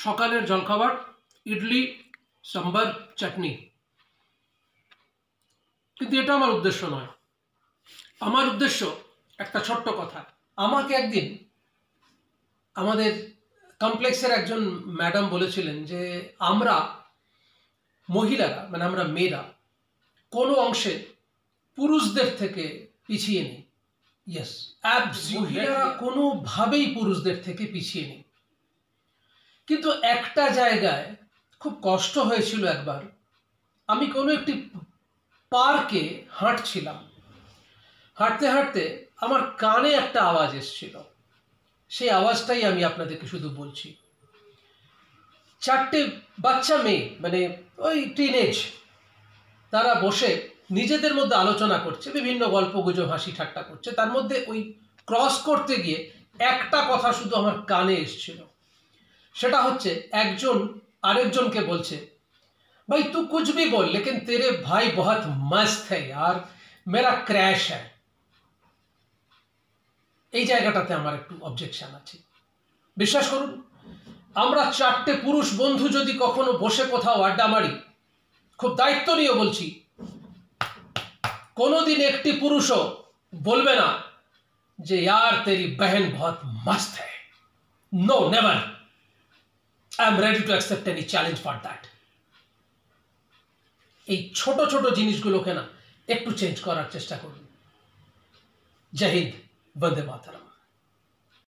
সকালের জলখাবার ইডলি সাম্বার চাটনি। কিন্তু এটা আমার উদ্দেশ্য নয়। আমার উদ্দেশ্য একটা ছোট্ট কথা। আমাকে একদিন আমাদের কমপ্লেক্সের একজন ম্যাডাম বলেছিলেন যে আমরা মহিলারা মানে আমরা মেয়েরা কোনো অংশে পুরুষদের থেকে পিছিয়ে নেই। ইয়েস, মহিলারা কোনোভাবেই পুরুষদের থেকে পিছিয়ে নেই। কিন্তু একটা জায়গায় খুব কষ্ট হয়েছিল। একবার আমি কোনো একটি পার্কে হাঁটছিলাম, হাঁটতে হাঁটতে আমার কানে একটা আওয়াজ এসেছিল। সেই আওয়াজটাই আমি আপনাদেরকে শুধু বলছি। চারটে বাচ্চা মেয়ে মানে ওই টিনেজ, তারা বসে নিজেদের মধ্যে আলোচনা করছে, বিভিন্ন গল্পগুজব হাসি ঠাট্টা করছে। তার মধ্যে ওই ক্রস করতে গিয়ে একটা কথা শুধু আমার কানে এসেছিল। সেটা হচ্ছে একজন আরেকজনকে বলছে, भाई तू कुछ भी बोल लेकिन तेरे भाई बहुत मस्त है यार, मेरा क्रैश है। এই জায়গাটাতে আমার একটু অবজেকশন আছে। বিশ্বাস করুন, আমরা চারটে পুরুষ বন্ধু যদি কখনো বসে কোথাও আড্ডা মারি, খুব দায়িত্ব নিয়ে বলছি, কোনোদিন একটি পুরুষও বলবে না যে यार तेरी बहन बहुत मस्त है। No, never. I am ready to accept any challenge for that. এই ছোট ছোট জিনিসগুলোকে না একটু চেঞ্জ করার চেষ্টা করুন। জয় হিন্দ, বন্দে মাতরম।